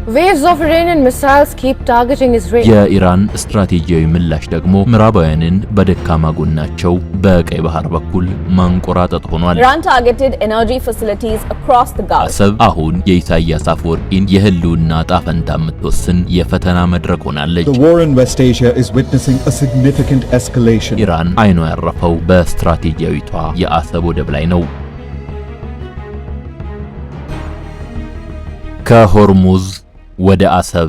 Waves of Iranian missiles keep targeting Israel. የኢራን ስትራቴጂያዊ ምላሽ ደግሞ ምዕራባውያንን በደካማ ጎናቸው በቀይ ባህር በኩል ማንቆራጠጥ ሆኗል። Iran targeted energy facilities across the Gulf. አሰብ አሁን የኢሳያስ አፈወርቂን የህልውና ዕጣ ፈንታ የምትወስን የፈተና መድረክ ሆናለች። The war in West Asia is witnessing a significant escalation. ኢራን አይኗ ያረፈው በስትራቴጂያዊቷ የአሰብ ወደብ ላይ ነው። ከሆርሙዝ ወደ አሰብ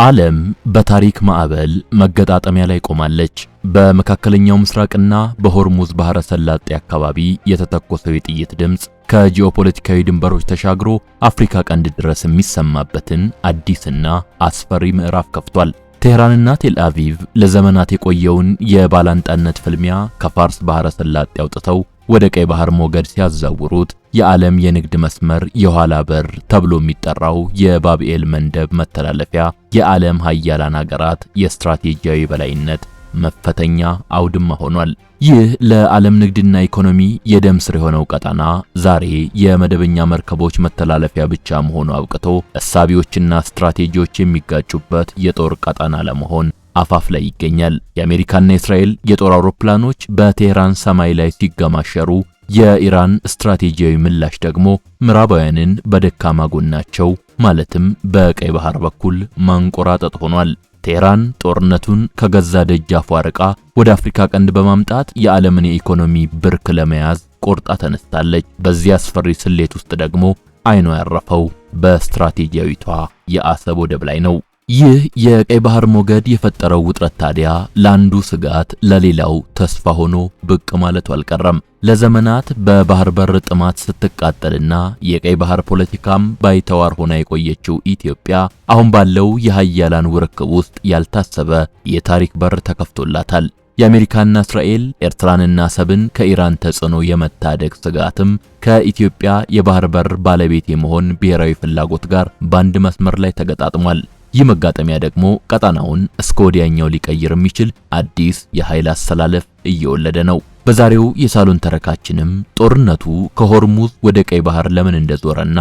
ዓለም በታሪክ ማዕበል መገጣጠሚያ ላይ ቆማለች። በመካከለኛው ምስራቅና በሆርሙዝ ባህረ ሰላጤ አካባቢ የተተኮሰው የጥይት ድምጽ ከጂኦፖለቲካዊ ድንበሮች ተሻግሮ አፍሪካ ቀንድ ድረስ የሚሰማበትን አዲስና አስፈሪ ምዕራፍ ከፍቷል። ቴህራንና ቴል አቪቭ ለዘመናት የቆየውን የባላንጣነት ፍልሚያ ከፋርስ ባህረ ሰላጤ አውጥተው ወደ ቀይ ባህር ሞገድ ሲያዛውሩት የዓለም የንግድ መስመር የኋላ በር ተብሎ የሚጠራው የባብኤል መንደብ መተላለፊያ የዓለም ሀያላን ሀገራት የስትራቴጂያዊ በላይነት መፈተኛ አውድማ ሆኗል። ይህ ለዓለም ንግድና ኢኮኖሚ የደም ስር የሆነው ቀጣና ዛሬ የመደበኛ መርከቦች መተላለፊያ ብቻ መሆኑ አብቅቶ እሳቢዎችና ስትራቴጂዎች የሚጋጩበት የጦር ቀጣና ለመሆን አፋፍ ላይ ይገኛል። የአሜሪካና የእስራኤል የጦር አውሮፕላኖች በቴህራን ሰማይ ላይ ሲገማሸሩ፣ የኢራን ስትራቴጂያዊ ምላሽ ደግሞ ምዕራባውያንን በደካማ ጎናቸው ማለትም በቀይ ባህር በኩል ማንቆራጠጥ ሆኗል። ቴህራን ጦርነቱን ከገዛ ደጃፉ አርቃ ወደ አፍሪካ ቀንድ በማምጣት የዓለምን የኢኮኖሚ ብርክ ለመያዝ ቆርጣ ተነስታለች። በዚህ አስፈሪ ስሌት ውስጥ ደግሞ አይኗ ያረፈው በስትራቴጂያዊቷ የአሰብ ወደብ ላይ ነው። ይህ የቀይ ባህር ሞገድ የፈጠረው ውጥረት ታዲያ ለአንዱ ስጋት ለሌላው ተስፋ ሆኖ ብቅ ማለቱ አልቀረም። ለዘመናት በባህር በር ጥማት ስትቃጠልና የቀይ ባህር ፖለቲካም ባይተዋር ሆና የቆየችው ኢትዮጵያ አሁን ባለው የሀያላን ውርክብ ውስጥ ያልታሰበ የታሪክ በር ተከፍቶላታል። የአሜሪካና እስራኤል ኤርትራንና አሰብን ከኢራን ተጽዕኖ የመታደግ ስጋትም ከኢትዮጵያ የባህር በር ባለቤት የመሆን ብሔራዊ ፍላጎት ጋር በአንድ መስመር ላይ ተገጣጥሟል። ይህ መጋጠሚያ ደግሞ ቀጣናውን እስከ ወዲያኛው ሊቀይር የሚችል አዲስ የኃይል አሰላለፍ እየወለደ ነው። በዛሬው የሳሎን ተረካችንም ጦርነቱ ከሆርሙዝ ወደ ቀይ ባህር ለምን እንደዞረና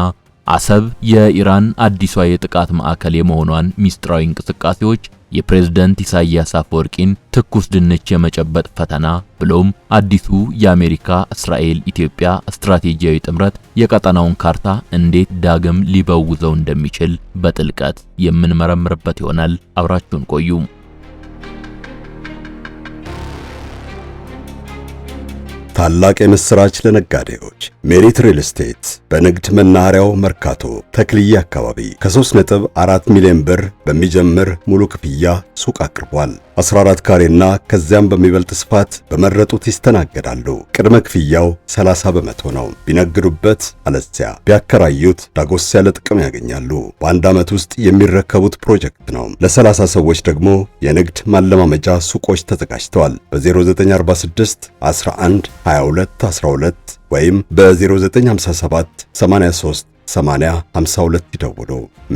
አሰብ የኢራን አዲሷ የጥቃት ማዕከል የመሆኗን ሚስጥራዊ እንቅስቃሴዎች፣ የፕሬዝዳንት ኢሳያስ አፈወርቂን ትኩስ ድንች የመጨበጥ ፈተና ብሎም አዲሱ የአሜሪካ እስራኤል ኢትዮጵያ ስትራቴጂያዊ ጥምረት የቀጠናውን ካርታ እንዴት ዳግም ሊበውዘው እንደሚችል በጥልቀት የምንመረምርበት ይሆናል። አብራችሁን ቆዩ። ታላቅ የምስራች ለነጋዴዎች! ሜሪት ሪል ስቴት በንግድ መናኸሪያው መርካቶ ተክልዬ አካባቢ ከ3.4 ሚሊዮን ብር በሚጀምር ሙሉ ክፍያ ሱቅ አቅርቧል። 14 ካሬና ከዚያም በሚበልጥ ስፋት በመረጡት ይስተናገዳሉ። ቅድመ ክፍያው 30 በመቶ ነው። ቢነግዱበት አለዚያ ቢያከራዩት ዳጎስ ያለ ጥቅም ያገኛሉ። በአንድ ዓመት ውስጥ የሚረከቡት ፕሮጀክት ነው። ለ30 ሰዎች ደግሞ የንግድ ማለማመጃ ሱቆች ተዘጋጅተዋል። በ0946 11 22 12 ወይም በ0957 83 80 52 ይደውሉ።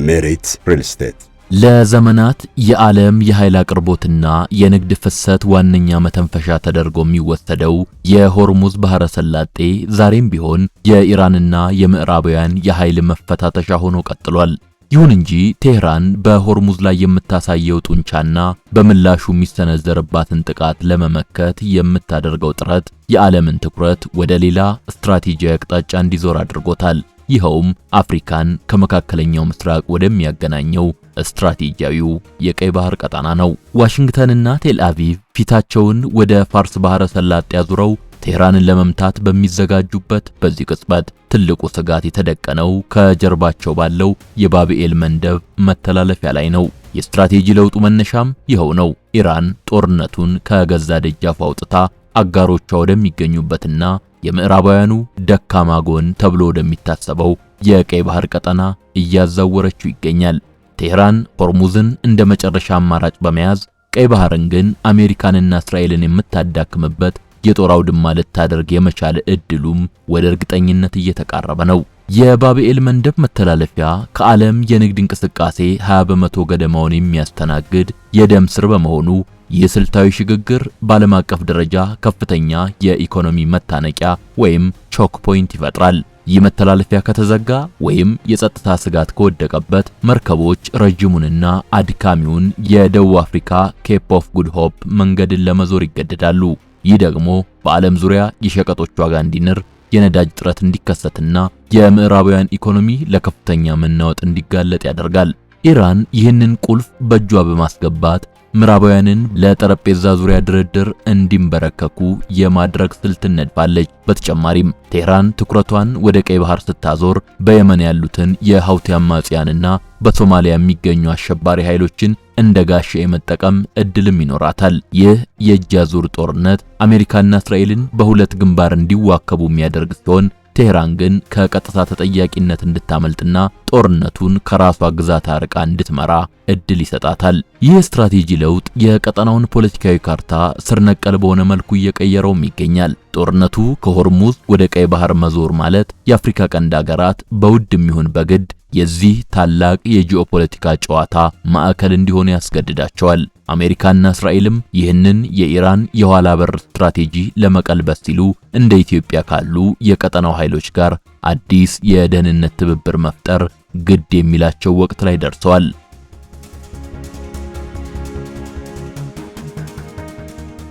ሜሪት ሪል ስቴት ለዘመናት የዓለም የኃይል አቅርቦትና የንግድ ፍሰት ዋነኛ መተንፈሻ ተደርጎ የሚወሰደው የሆርሙዝ ባህረ ሰላጤ ዛሬም ቢሆን የኢራንና የምዕራባውያን የኃይል መፈታተሻ ሆኖ ቀጥሏል። ይሁን እንጂ ቴህራን በሆርሙዝ ላይ የምታሳየው ጡንቻና በምላሹ የሚሰነዘርባትን ጥቃት ለመመከት የምታደርገው ጥረት የዓለምን ትኩረት ወደ ሌላ ስትራቴጂያዊ አቅጣጫ እንዲዞር አድርጎታል። ይኸውም አፍሪካን ከመካከለኛው ምስራቅ ወደሚያገናኘው ስትራቴጂያዊው የቀይ ባህር ቀጣና ነው። ዋሽንግተንና ቴል አቪቭ ፊታቸውን ወደ ፋርስ ባህረ ሰላጤ አዙረው ቴህራንን ለመምታት በሚዘጋጁበት በዚህ ቅጽበት ትልቁ ስጋት የተደቀነው ከጀርባቸው ባለው የባብኤል መንደብ መተላለፊያ ላይ ነው። የስትራቴጂ ለውጡ መነሻም ይኸው ነው። ኢራን ጦርነቱን ከገዛ ደጃፉ አውጥታ አጋሮቿ ወደሚገኙበትና የምዕራባውያኑ ደካማ ጎን ተብሎ ወደሚታሰበው የቀይ ባህር ቀጠና እያዛወረችው ይገኛል። ቴህራን ሆርሙዝን እንደ መጨረሻ አማራጭ በመያዝ ቀይ ባህርን ግን አሜሪካንና እስራኤልን የምታዳክምበት የጦር አውድማ ልታደርግ የመቻል እድሉም ወደ እርግጠኝነት እየተቃረበ ነው። የባብኤል መንደብ መተላለፊያ ከዓለም የንግድ እንቅስቃሴ 20 በመቶ ገደማውን የሚያስተናግድ የደም ስር በመሆኑ የስልታዊ ሽግግር በዓለም አቀፍ ደረጃ ከፍተኛ የኢኮኖሚ መታነቂያ ወይም ቾክ ፖይንት ይፈጥራል። ይህ መተላለፊያ ከተዘጋ ወይም የጸጥታ ስጋት ከወደቀበት መርከቦች ረጅሙንና አድካሚውን የደቡብ አፍሪካ ኬፕ ኦፍ ጉድ ሆፕ መንገድን ለመዞር ይገደዳሉ። ይህ ደግሞ በዓለም ዙሪያ የሸቀጦች ዋጋ እንዲንር፣ የነዳጅ ጥረት እንዲከሰትና የምዕራባውያን ኢኮኖሚ ለከፍተኛ መናወጥ እንዲጋለጥ ያደርጋል። ኢራን ይህንን ቁልፍ በእጇ በማስገባት ምዕራባውያንን ለጠረጴዛ ዙሪያ ድርድር እንዲንበረከኩ የማድረግ ስልት ነድፋለች። በተጨማሪም ቴህራን ትኩረቷን ወደ ቀይ ባህር ስታዞር በየመን ያሉትን የሐውቲ አማጽያንና በሶማሊያ የሚገኙ አሸባሪ ኃይሎችን እንደ ጋሻ የመጠቀም እድልም ይኖራታል። ይህ የእጅ አዙር ጦርነት አሜሪካና እስራኤልን በሁለት ግንባር እንዲዋከቡ የሚያደርግ ሲሆን ቴህራን ግን ከቀጥታ ተጠያቂነት እንድታመልጥና ጦርነቱን ከራሷ ግዛት አርቃ እንድትመራ እድል ይሰጣታል። ይህ ስትራቴጂ ለውጥ የቀጠናውን ፖለቲካዊ ካርታ ስር ነቀል በሆነ መልኩ እየቀየረውም ይገኛል። ጦርነቱ ከሆርሙዝ ወደ ቀይ ባህር መዞር ማለት የአፍሪካ ቀንድ ሀገራት በውድም ይሁን በግድ የዚህ ታላቅ የጂኦፖለቲካ ጨዋታ ማዕከል እንዲሆኑ ያስገድዳቸዋል። አሜሪካና እስራኤልም ይህንን የኢራን የኋላ በር ስትራቴጂ ለመቀልበስ ሲሉ እንደ ኢትዮጵያ ካሉ የቀጠናው ኃይሎች ጋር አዲስ የደህንነት ትብብር መፍጠር ግድ የሚላቸው ወቅት ላይ ደርሰዋል።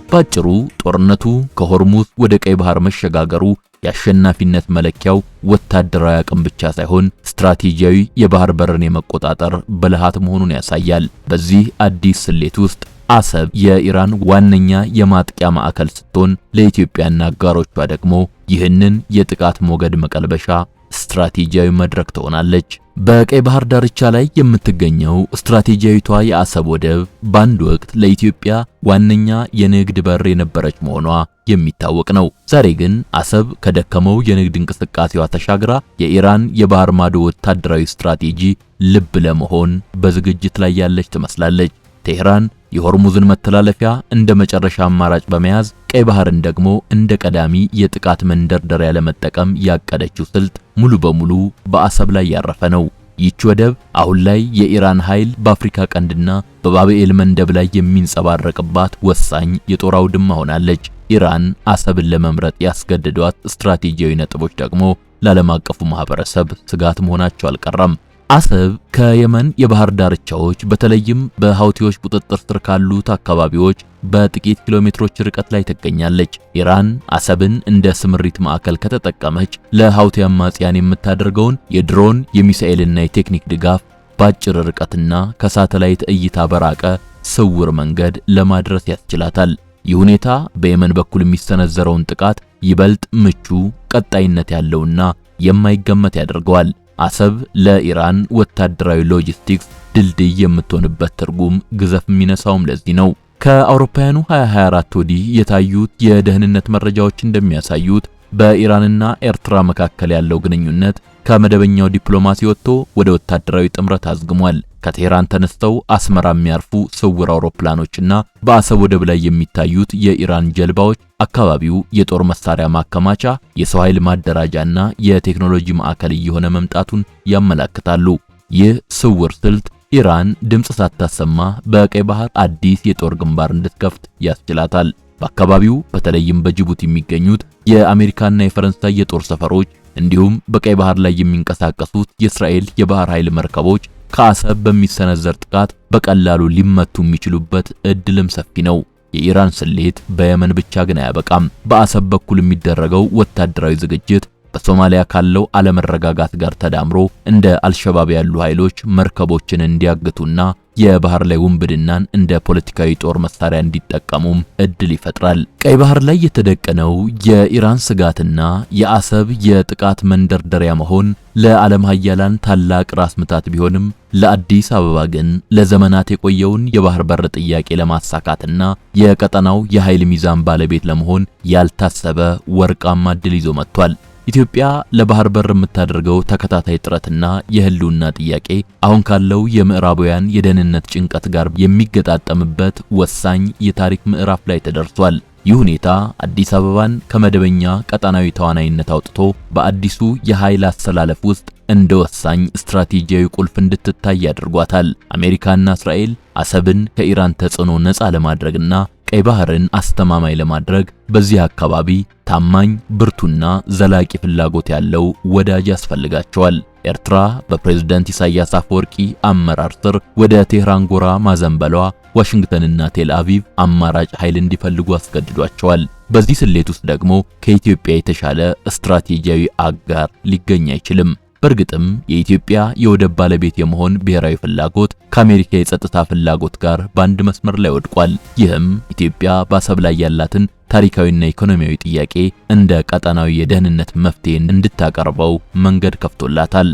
ባጭሩ ጦርነቱ ከሆርሙዝ ወደ ቀይ ባህር መሸጋገሩ የአሸናፊነት መለኪያው ወታደራዊ አቅም ብቻ ሳይሆን ስትራቴጂያዊ የባህር በርን የመቆጣጠር ብልሃት መሆኑን ያሳያል። በዚህ አዲስ ስሌት ውስጥ አሰብ የኢራን ዋነኛ የማጥቂያ ማዕከል ስትሆን ለኢትዮጵያና አጋሮቿ ደግሞ ይህንን የጥቃት ሞገድ መቀልበሻ ስትራቴጂያዊ መድረክ ትሆናለች። በቀይ ባህር ዳርቻ ላይ የምትገኘው ስትራቴጂያዊቷ የአሰብ ወደብ በአንድ ወቅት ለኢትዮጵያ ዋነኛ የንግድ በር የነበረች መሆኗ የሚታወቅ ነው። ዛሬ ግን አሰብ ከደከመው የንግድ እንቅስቃሴዋ ተሻግራ የኢራን የባህር ማዶ ወታደራዊ ስትራቴጂ ልብ ለመሆን በዝግጅት ላይ ያለች ትመስላለች። ቴህራን የሆርሙዝን መተላለፊያ እንደ መጨረሻ አማራጭ በመያዝ ቀይ ባህርን ደግሞ እንደ ቀዳሚ የጥቃት መንደርደሪያ ለመጠቀም ያቀደችው ስልት ሙሉ በሙሉ በአሰብ ላይ ያረፈ ነው። ይህች ወደብ አሁን ላይ የኢራን ኃይል በአፍሪካ ቀንድና በባብኤል መንደብ ላይ የሚንጸባረቅባት ወሳኝ የጦር አውድማ ሆናለች። ኢራን አሰብን ለመምረጥ ያስገደዷት ስትራቴጂያዊ ነጥቦች ደግሞ ለዓለም አቀፉ ማህበረሰብ ስጋት መሆናቸው አልቀረም። አሰብ ከየመን የባህር ዳርቻዎች በተለይም በሐውቲዎች ቁጥጥር ስር ካሉት አካባቢዎች በጥቂት ኪሎ ሜትሮች ርቀት ላይ ትገኛለች። ኢራን አሰብን እንደ ስምሪት ማዕከል ከተጠቀመች ለሐውቲ አማጽያን የምታደርገውን የድሮን የሚሳኤልና የቴክኒክ ድጋፍ በአጭር ርቀትና ከሳተላይት እይታ በራቀ ስውር መንገድ ለማድረስ ያስችላታል። ይህ ሁኔታ በየመን በኩል የሚሰነዘረውን ጥቃት ይበልጥ ምቹ፣ ቀጣይነት ያለውና የማይገመት ያደርገዋል። አሰብ ለኢራን ወታደራዊ ሎጂስቲክስ ድልድይ የምትሆንበት ትርጉም ግዘፍ የሚነሳውም ለዚህ ነው። ከአውሮፓውያኑ 2024 ወዲህ የታዩት የደህንነት መረጃዎች እንደሚያሳዩት በኢራንና ኤርትራ መካከል ያለው ግንኙነት ከመደበኛው ዲፕሎማሲ ወጥቶ ወደ ወታደራዊ ጥምረት አዝግሟል። ከቴህራን ተነስተው አስመራ የሚያርፉ ስውር አውሮፕላኖችና በአሰብ ወደብ ላይ የሚታዩት የኢራን ጀልባዎች አካባቢው የጦር መሳሪያ ማከማቻ፣ የሰው ኃይል ማደራጃና የቴክኖሎጂ ማዕከል እየሆነ መምጣቱን ያመለክታሉ። ይህ ስውር ስልት ኢራን ድምጽ ሳታሰማ በቀይ ባህር አዲስ የጦር ግንባር እንድትከፍት ያስችላታል። በአካባቢው በተለይም በጅቡቲ የሚገኙት የአሜሪካና የፈረንሳይ የጦር ሰፈሮች እንዲሁም በቀይ ባህር ላይ የሚንቀሳቀሱት የእስራኤል የባህር ኃይል መርከቦች ከአሰብ በሚሰነዘር ጥቃት በቀላሉ ሊመቱ የሚችሉበት እድልም ሰፊ ነው። የኢራን ስሌት በየመን ብቻ ግን አያበቃም። በአሰብ በኩል የሚደረገው ወታደራዊ ዝግጅት በሶማሊያ ካለው አለመረጋጋት ጋር ተዳምሮ እንደ አልሸባብ ያሉ ኃይሎች መርከቦችን እንዲያግቱና የባህር ላይ ውንብድናን እንደ ፖለቲካዊ ጦር መሳሪያ እንዲጠቀሙም እድል ይፈጥራል። ቀይ ባህር ላይ የተደቀነው የኢራን ስጋትና የአሰብ የጥቃት መንደርደሪያ መሆን ለዓለም ሀያላን ታላቅ ራስ ምታት ቢሆንም ለአዲስ አበባ ግን ለዘመናት የቆየውን የባህር በር ጥያቄ ለማሳካትና የቀጠናው የኃይል ሚዛን ባለቤት ለመሆን ያልታሰበ ወርቃማ እድል ይዞ መጥቷል። ኢትዮጵያ ለባህር በር የምታደርገው ተከታታይ ጥረትና የህልውና ጥያቄ አሁን ካለው የምዕራባውያን የደህንነት ጭንቀት ጋር የሚገጣጠምበት ወሳኝ የታሪክ ምዕራፍ ላይ ተደርሷል። ይህ ሁኔታ አዲስ አበባን ከመደበኛ ቀጠናዊ ተዋናይነት አውጥቶ በአዲሱ የኃይል አሰላለፍ ውስጥ እንደ ወሳኝ ስትራቴጂያዊ ቁልፍ እንድትታይ አድርጓታል። አሜሪካና እስራኤል አሰብን ከኢራን ተጽዕኖ ነፃ ለማድረግና ቀይ ባህርን አስተማማኝ ለማድረግ በዚህ አካባቢ ታማኝ ብርቱና ዘላቂ ፍላጎት ያለው ወዳጅ ያስፈልጋቸዋል። ኤርትራ በፕሬዝዳንት ኢሳያስ አፈወርቂ አመራር ስር ወደ ቴህራን ጎራ ማዘንበሏ ዋሽንግተንና ቴል አቪቭ አማራጭ ኃይል እንዲፈልጉ አስገድዷቸዋል። በዚህ ስሌት ውስጥ ደግሞ ከኢትዮጵያ የተሻለ ስትራቴጂያዊ አጋር ሊገኝ አይችልም። በእርግጥም የኢትዮጵያ የወደብ ባለቤት የመሆን ብሔራዊ ፍላጎት ከአሜሪካ የጸጥታ ፍላጎት ጋር በአንድ መስመር ላይ ወድቋል። ይህም ኢትዮጵያ በአሰብ ላይ ያላትን ታሪካዊና ኢኮኖሚያዊ ጥያቄ እንደ ቀጠናዊ የደህንነት መፍትሄ እንድታቀርበው መንገድ ከፍቶላታል።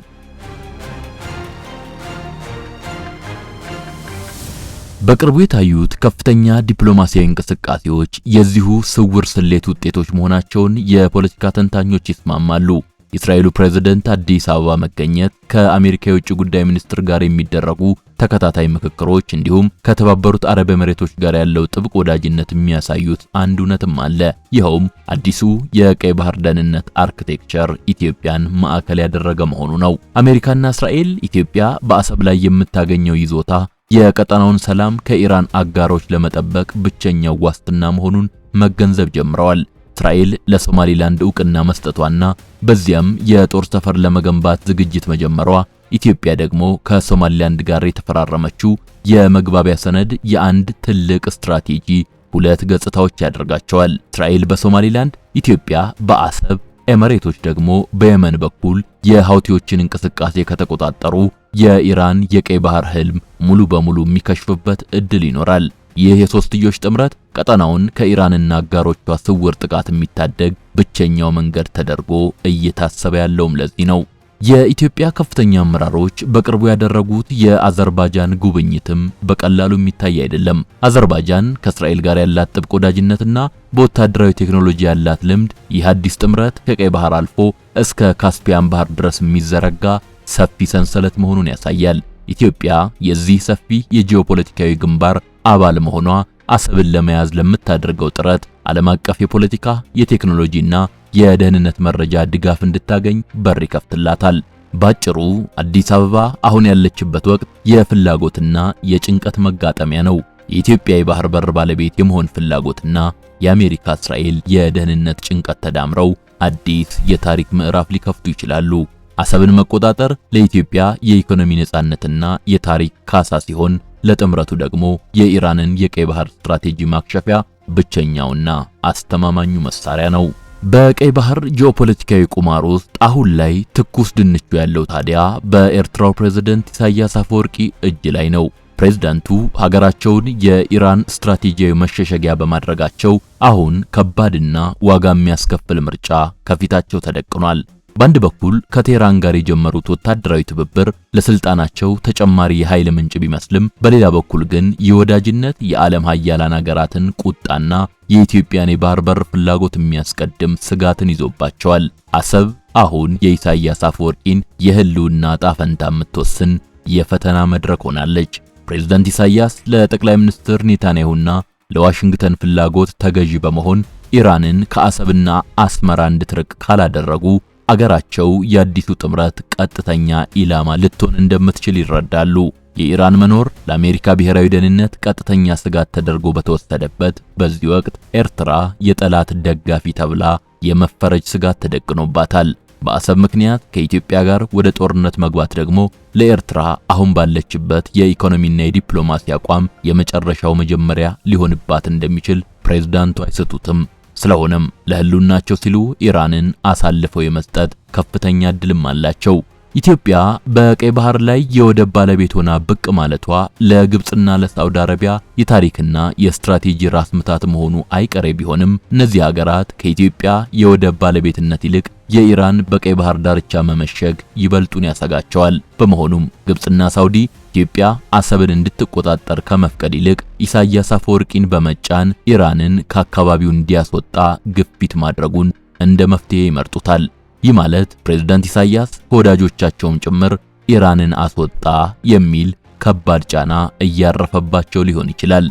በቅርቡ የታዩት ከፍተኛ ዲፕሎማሲያዊ እንቅስቃሴዎች የዚሁ ስውር ስሌት ውጤቶች መሆናቸውን የፖለቲካ ተንታኞች ይስማማሉ። የእስራኤሉ ፕሬዝዳንት አዲስ አበባ መገኘት፣ ከአሜሪካ የውጭ ጉዳይ ሚኒስትር ጋር የሚደረጉ ተከታታይ ምክክሮች እንዲሁም ከተባበሩት አረብ ኤሚሬቶች ጋር ያለው ጥብቅ ወዳጅነት የሚያሳዩት አንድ እውነትም አለ። ይኸውም አዲሱ የቀይ ባህር ደህንነት አርኪቴክቸር ኢትዮጵያን ማዕከል ያደረገ መሆኑ ነው። አሜሪካና እስራኤል ኢትዮጵያ በአሰብ ላይ የምታገኘው ይዞታ የቀጠናውን ሰላም ከኢራን አጋሮች ለመጠበቅ ብቸኛው ዋስትና መሆኑን መገንዘብ ጀምረዋል። እስራኤል ለሶማሊላንድ ዕውቅና መስጠቷና በዚያም የጦር ሰፈር ለመገንባት ዝግጅት መጀመሯ ኢትዮጵያ ደግሞ ከሶማሊላንድ ጋር የተፈራረመችው የመግባቢያ ሰነድ የአንድ ትልቅ ስትራቴጂ ሁለት ገጽታዎች ያደርጋቸዋል። እስራኤል በሶማሊላንድ፣ ኢትዮጵያ በአሰብ፣ ኤሚሬቶች ደግሞ በየመን በኩል የሃውቲዎችን እንቅስቃሴ ከተቆጣጠሩ የኢራን የቀይ ባህር ህልም ሙሉ በሙሉ የሚከሽፍበት እድል ይኖራል። ይህ የሶስትዮሽ ጥምረት ቀጠናውን ከኢራንና አጋሮቿ ስውር ጥቃት የሚታደግ ብቸኛው መንገድ ተደርጎ እየታሰበ ያለውም ለዚህ ነው። የኢትዮጵያ ከፍተኛ አመራሮች በቅርቡ ያደረጉት የአዘርባጃን ጉብኝትም በቀላሉ የሚታይ አይደለም። አዘርባጃን ከእስራኤል ጋር ያላት ጥብቅ ወዳጅነትና በወታደራዊ ቴክኖሎጂ ያላት ልምድ ይህ አዲስ ጥምረት ከቀይ ባህር አልፎ እስከ ካስፒያን ባህር ድረስ የሚዘረጋ ሰፊ ሰንሰለት መሆኑን ያሳያል። ኢትዮጵያ የዚህ ሰፊ የጂኦፖለቲካዊ ግንባር አባል መሆኗ አሰብን ለመያዝ ለምታደርገው ጥረት ዓለም አቀፍ የፖለቲካ የቴክኖሎጂና የደህንነት መረጃ ድጋፍ እንድታገኝ በር ይከፍትላታል። ባጭሩ አዲስ አበባ አሁን ያለችበት ወቅት የፍላጎትና የጭንቀት መጋጠሚያ ነው። የኢትዮጵያ የባህር በር ባለቤት የመሆን ፍላጎትና የአሜሪካ እስራኤል የደህንነት ጭንቀት ተዳምረው አዲስ የታሪክ ምዕራፍ ሊከፍቱ ይችላሉ። አሰብን መቆጣጠር ለኢትዮጵያ የኢኮኖሚ ነጻነትና የታሪክ ካሳ ሲሆን፣ ለጥምረቱ ደግሞ የኢራንን የቀይ ባህር ስትራቴጂ ማክሸፊያ ብቸኛውና አስተማማኙ መሳሪያ ነው። በቀይ ባህር ጂኦፖለቲካዊ ቁማር ውስጥ አሁን ላይ ትኩስ ድንቹ ያለው ታዲያ በኤርትራው ፕሬዝዳንት ኢሳያስ አፈወርቂ እጅ ላይ ነው። ፕሬዝዳንቱ ሀገራቸውን የኢራን ስትራቴጂያዊ መሸሸጊያ በማድረጋቸው አሁን ከባድና ዋጋ የሚያስከፍል ምርጫ ከፊታቸው ተደቅኗል። በአንድ በኩል ከቴህራን ጋር የጀመሩት ወታደራዊ ትብብር ለስልጣናቸው ተጨማሪ የኃይል ምንጭ ቢመስልም፣ በሌላ በኩል ግን የወዳጅነት የዓለም ሀያላን ሀገራትን ቁጣና የኢትዮጵያን የባህር በር ፍላጎት የሚያስቀድም ስጋትን ይዞባቸዋል። አሰብ አሁን የኢሳያስ አፈወርቂን የህልውና ጣፈንታ የምትወስን የፈተና መድረክ ሆናለች። ፕሬዝዳንት ኢሳያስ ለጠቅላይ ሚኒስትር ኔታንያሁና ለዋሽንግተን ፍላጎት ተገዢ በመሆን ኢራንን ከአሰብና አስመራ እንድትርቅ ካላደረጉ አገራቸው የአዲሱ ጥምረት ቀጥተኛ ኢላማ ልትሆን እንደምትችል ይረዳሉ። የኢራን መኖር ለአሜሪካ ብሔራዊ ደህንነት ቀጥተኛ ስጋት ተደርጎ በተወሰደበት በዚህ ወቅት ኤርትራ የጠላት ደጋፊ ተብላ የመፈረጅ ስጋት ተደቅኖባታል። በአሰብ ምክንያት ከኢትዮጵያ ጋር ወደ ጦርነት መግባት ደግሞ ለኤርትራ አሁን ባለችበት የኢኮኖሚና የዲፕሎማሲ አቋም የመጨረሻው መጀመሪያ ሊሆንባት እንደሚችል ፕሬዝዳንቱ አይሰጡትም። ስለሆነም ለህልውናቸው ሲሉ ኢራንን አሳልፈው የመስጠት ከፍተኛ እድልም አላቸው። ኢትዮጵያ በቀይ ባህር ላይ የወደብ ባለቤት ሆና ብቅ ማለቷ ለግብጽና ለሳውዲ አረቢያ የታሪክና የስትራቴጂ ራስ ምታት መሆኑ አይቀሬ ቢሆንም እነዚህ ሀገራት ከኢትዮጵያ የወደብ ባለቤትነት ይልቅ የኢራን በቀይ ባህር ዳርቻ መመሸግ ይበልጡን ያሰጋቸዋል። በመሆኑም ግብጽና ሳውዲ ኢትዮጵያ አሰብን እንድትቆጣጠር ከመፍቀድ ይልቅ ኢሳያስ አፈወርቂን በመጫን ኢራንን ከአካባቢው እንዲያስወጣ ግፊት ማድረጉን እንደ መፍትሄ ይመርጡታል። ይህ ማለት ፕሬዝዳንት ኢሳያስ ከወዳጆቻቸውም ጭምር ኢራንን አስወጣ የሚል ከባድ ጫና እያረፈባቸው ሊሆን ይችላል።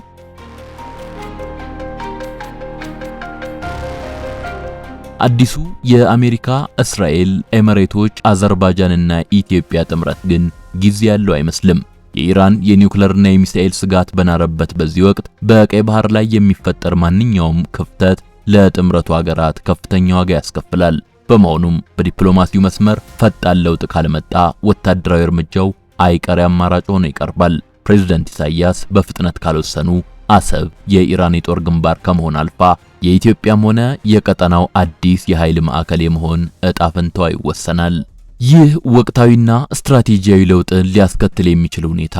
አዲሱ የአሜሪካ፣ እስራኤል፣ ኤሚሬቶች፣ አዘርባይጃንና ኢትዮጵያ ጥምረት ግን ጊዜ ያለው አይመስልም። የኢራን የኒውክሌርና የሚሳኤል ስጋት በናረበት በዚህ ወቅት በቀይ ባህር ላይ የሚፈጠር ማንኛውም ክፍተት ለጥምረቱ ሀገራት ከፍተኛ ዋጋ ያስከፍላል። በመሆኑም በዲፕሎማሲው መስመር ፈጣን ለውጥ ካልመጣ ወታደራዊ እርምጃው አይቀሬ አማራጭ ሆኖ ይቀርባል። ፕሬዝዳንት ኢሳያስ በፍጥነት ካልወሰኑ አሰብ የኢራን የጦር ግንባር ከመሆን አልፋ የኢትዮጵያም ሆነ የቀጠናው አዲስ የኃይል ማዕከል የመሆን ዕጣ ፈንታዋ ይወሰናል። ይህ ወቅታዊና ስትራቴጂያዊ ለውጥን ሊያስከትል የሚችል ሁኔታ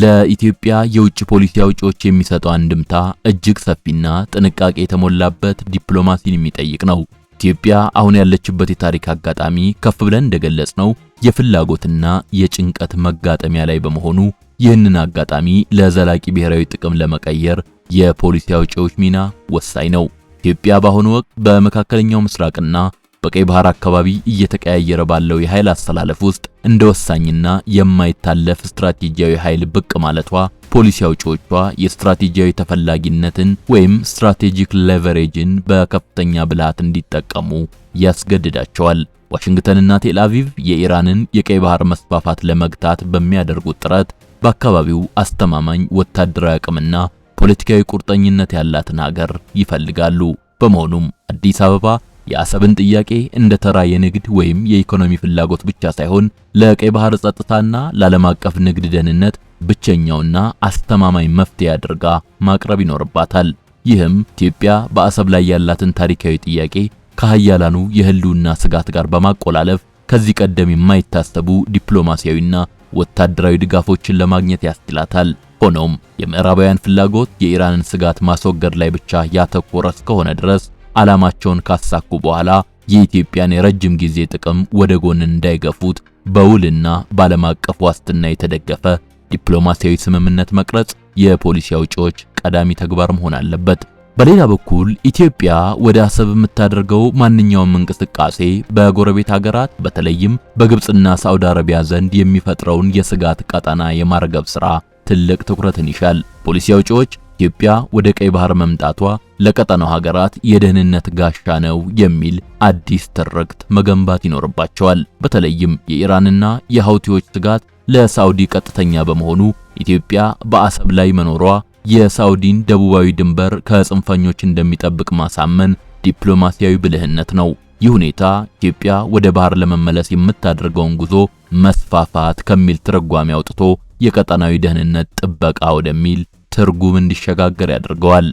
ለኢትዮጵያ የውጭ ፖሊሲ አውጪዎች የሚሰጠው አንድምታ እጅግ ሰፊና ጥንቃቄ የተሞላበት ዲፕሎማሲን የሚጠይቅ ነው። ኢትዮጵያ አሁን ያለችበት የታሪክ አጋጣሚ ከፍ ብለን እንደገለጽነው የፍላጎትና የጭንቀት መጋጠሚያ ላይ በመሆኑ ይህንን አጋጣሚ ለዘላቂ ብሔራዊ ጥቅም ለመቀየር የፖሊሲ አውጪዎች ሚና ወሳኝ ነው። ኢትዮጵያ በአሁኑ ወቅት በመካከለኛው ምስራቅና በቀይ ባህር አካባቢ እየተቀያየረ ባለው የኃይል አስተላለፍ ውስጥ እንደ ወሳኝና የማይታለፍ ስትራቴጂያዊ ኃይል ብቅ ማለቷ ፖሊሲ አውጪዎቿ የስትራቴጂያዊ ተፈላጊነትን ወይም ስትራቴጂክ ሌቨሬጅን በከፍተኛ ብልሃት እንዲጠቀሙ ያስገድዳቸዋል። ዋሽንግተንና ቴል አቪቭ የኢራንን የቀይ ባህር መስፋፋት ለመግታት በሚያደርጉት ጥረት በአካባቢው አስተማማኝ ወታደራዊ አቅምና ፖለቲካዊ ቁርጠኝነት ያላትን ሀገር ይፈልጋሉ። በመሆኑም አዲስ አበባ የአሰብን ጥያቄ እንደ ተራ የንግድ ወይም የኢኮኖሚ ፍላጎት ብቻ ሳይሆን ለቀይ ባህር ጸጥታና ለዓለም አቀፍ ንግድ ደህንነት ብቸኛውና አስተማማኝ መፍትሄ አድርጋ ማቅረብ ይኖርባታል። ይህም ኢትዮጵያ በአሰብ ላይ ያላትን ታሪካዊ ጥያቄ ከሀያላኑ የህልውና ስጋት ጋር በማቆላለፍ ከዚህ ቀደም የማይታሰቡ ዲፕሎማሲያዊና ወታደራዊ ድጋፎችን ለማግኘት ያስችላታል። ሆኖም የምዕራባውያን ፍላጎት የኢራንን ስጋት ማስወገድ ላይ ብቻ ያተኮረ እስከሆነ ድረስ ዓላማቸውን ካሳኩ በኋላ የኢትዮጵያን የረጅም ጊዜ ጥቅም ወደ ጎን እንዳይገፉት በውልና በዓለም አቀፍ ዋስትና የተደገፈ ዲፕሎማሲያዊ ስምምነት መቅረጽ የፖሊሲ አውጪዎች ቀዳሚ ተግባር መሆን አለበት። በሌላ በኩል ኢትዮጵያ ወደ አሰብ የምታደርገው ማንኛውም እንቅስቃሴ በጎረቤት ሀገራት በተለይም በግብጽና ሳዑዲ አረቢያ ዘንድ የሚፈጥረውን የስጋት ቀጠና የማርገብ ሥራ ትልቅ ትኩረትን ይሻል። ፖሊሲ አውጪዎች ኢትዮጵያ ወደ ቀይ ባህር መምጣቷ ለቀጠናው ሀገራት የደህንነት ጋሻ ነው የሚል አዲስ ትርክት መገንባት ይኖርባቸዋል። በተለይም የኢራንና የሐውቲዎች ስጋት ለሳዑዲ ቀጥተኛ በመሆኑ ኢትዮጵያ በአሰብ ላይ መኖሯ የሳዑዲን ደቡባዊ ድንበር ከጽንፈኞች እንደሚጠብቅ ማሳመን ዲፕሎማሲያዊ ብልህነት ነው። ይህ ሁኔታ ኢትዮጵያ ወደ ባህር ለመመለስ የምታደርገውን ጉዞ መስፋፋት ከሚል ትርጓሜ አውጥቶ የቀጠናዊ ደህንነት ጥበቃ ወደሚል ትርጉም እንዲሸጋገር ያደርገዋል።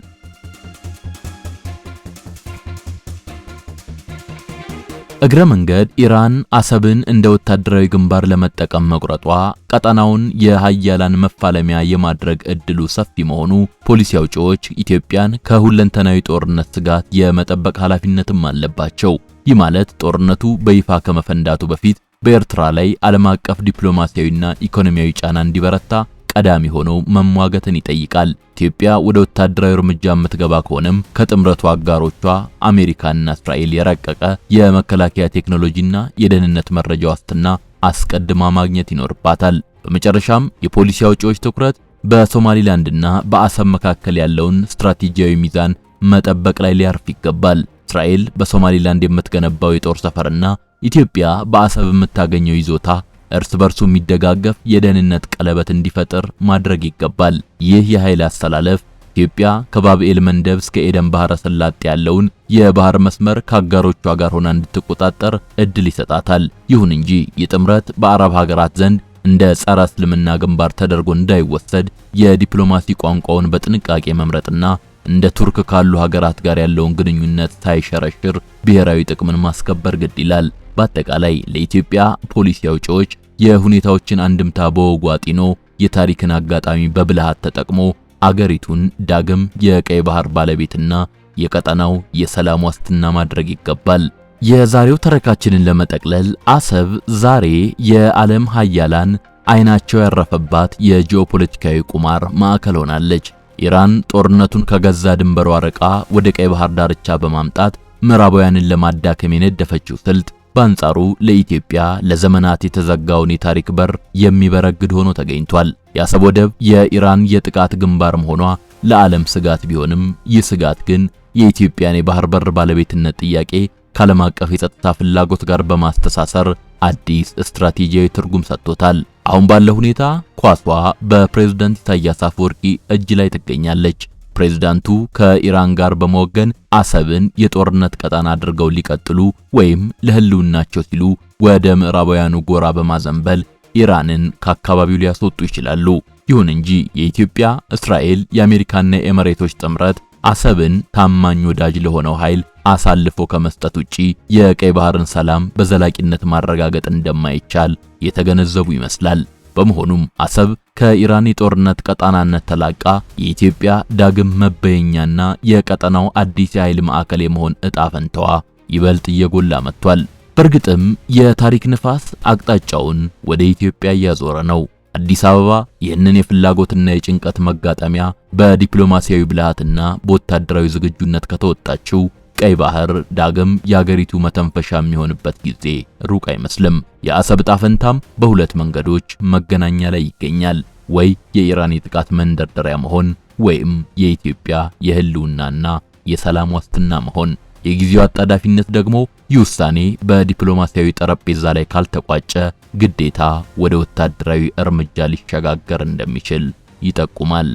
እግረ መንገድ ኢራን አሰብን እንደ ወታደራዊ ግንባር ለመጠቀም መቁረጧ ቀጠናውን የሀያላን መፋለሚያ የማድረግ እድሉ ሰፊ መሆኑ ፖሊሲ አውጪዎች ኢትዮጵያን ከሁለንተናዊ ጦርነት ስጋት የመጠበቅ ኃላፊነትም አለባቸው። ይህ ማለት ጦርነቱ በይፋ ከመፈንዳቱ በፊት በኤርትራ ላይ ዓለም አቀፍ ዲፕሎማሲያዊና ኢኮኖሚያዊ ጫና እንዲበረታ ቀዳሚ ሆነው መሟገትን ይጠይቃል። ኢትዮጵያ ወደ ወታደራዊ እርምጃ የምትገባ ከሆነም ከጥምረቱ አጋሮቿ አሜሪካና እስራኤል የረቀቀ የመከላከያ ቴክኖሎጂና የደህንነት መረጃ ዋስትና አስቀድማ ማግኘት ይኖርባታል። በመጨረሻም የፖሊሲ አውጪዎች ትኩረት በሶማሊላንድና በአሰብ መካከል ያለውን ስትራቴጂያዊ ሚዛን መጠበቅ ላይ ሊያርፍ ይገባል። እስራኤል በሶማሊላንድ የምትገነባው የጦር ሰፈርና ኢትዮጵያ በአሰብ የምታገኘው ይዞታ እርስ በርሱ የሚደጋገፍ የደህንነት ቀለበት እንዲፈጠር ማድረግ ይገባል። ይህ የኃይል አስተላለፍ ኢትዮጵያ ከባብኤል መንደብ እስከ ኤደን ባህረ ሰላጤ ያለውን የባህር መስመር ከአጋሮቿ ጋር ሆና እንድትቆጣጠር እድል ይሰጣታል። ይሁን እንጂ የጥምረት በአረብ ሀገራት ዘንድ እንደ ጸረ እስልምና ግንባር ተደርጎ እንዳይወሰድ የዲፕሎማሲ ቋንቋውን በጥንቃቄ መምረጥና እንደ ቱርክ ካሉ ሀገራት ጋር ያለውን ግንኙነት ሳይሸረሽር ብሔራዊ ጥቅምን ማስከበር ግድ ይላል። በአጠቃላይ ለኢትዮጵያ ፖሊሲ አውጪዎች የሁኔታዎችን አንድምታ በወጉ አጢኖ የታሪክን አጋጣሚ በብልሃት ተጠቅሞ አገሪቱን ዳግም የቀይ ባህር ባለቤትና የቀጠናው የሰላም ዋስትና ማድረግ ይገባል። የዛሬው ተረካችንን ለመጠቅለል አሰብ ዛሬ የዓለም ሀያላን አይናቸው ያረፈባት የጂኦፖለቲካዊ ቁማር ማዕከል ሆናለች። ኢራን ጦርነቱን ከገዛ ድንበሯ ርቃ ወደ ቀይ ባህር ዳርቻ በማምጣት ምዕራባውያንን ለማዳከም የነደፈችው ስልት በአንጻሩ ለኢትዮጵያ ለዘመናት የተዘጋውን የታሪክ በር የሚበረግድ ሆኖ ተገኝቷል። የአሰብ ወደብ የኢራን የጥቃት ግንባር መሆኗ ለዓለም ስጋት ቢሆንም ይህ ስጋት ግን የኢትዮጵያን የባህር በር ባለቤትነት ጥያቄ ከዓለም አቀፍ የጸጥታ ፍላጎት ጋር በማስተሳሰር አዲስ ስትራቴጂያዊ ትርጉም ሰጥቶታል። አሁን ባለው ሁኔታ ኳሷ በፕሬዝዳንት ኢሳያስ አፈወርቂ እጅ ላይ ትገኛለች። ፕሬዝዳንቱ ከኢራን ጋር በመወገን አሰብን የጦርነት ቀጣና አድርገው ሊቀጥሉ ወይም ለህልውናቸው ሲሉ ወደ ምዕራባውያኑ ጎራ በማዘንበል ኢራንን ከአካባቢው ሊያስወጡ ይችላሉ። ይሁን እንጂ የኢትዮጵያ፣ እስራኤል፣ የአሜሪካና የኤሚሬቶች ጥምረት አሰብን ታማኝ ወዳጅ ለሆነው ኃይል አሳልፎ ከመስጠት ውጪ የቀይ ባህርን ሰላም በዘላቂነት ማረጋገጥ እንደማይቻል የተገነዘቡ ይመስላል። በመሆኑም አሰብ ከኢራን የጦርነት ቀጣናነት ተላቃ የኢትዮጵያ ዳግም መበየኛና የቀጠናው አዲስ የኃይል ማዕከል የመሆን ዕጣ ፈንታዋ ይበልጥ እየጎላ መጥቷል። በእርግጥም የታሪክ ንፋስ አቅጣጫውን ወደ ኢትዮጵያ እያዞረ ነው። አዲስ አበባ ይህንን የፍላጎትና የጭንቀት መጋጠሚያ በዲፕሎማሲያዊ ብልሃትና በወታደራዊ ዝግጁነት ከተወጣችው ቀይ ባህር ዳግም የአገሪቱ መተንፈሻ የሚሆንበት ጊዜ ሩቅ አይመስልም። የአሰብ ዕጣ ፈንታም በሁለት መንገዶች መገናኛ ላይ ይገኛል። ወይ የኢራን የጥቃት መንደርደሪያ መሆን ወይም የኢትዮጵያ የህልውናና የሰላም ዋስትና መሆን። የጊዜው አጣዳፊነት ደግሞ ይህ ውሳኔ በዲፕሎማሲያዊ ጠረጴዛ ላይ ካልተቋጨ ግዴታ ወደ ወታደራዊ እርምጃ ሊሸጋገር እንደሚችል ይጠቁማል።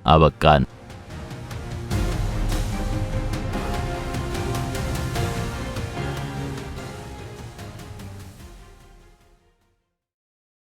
አበቃን።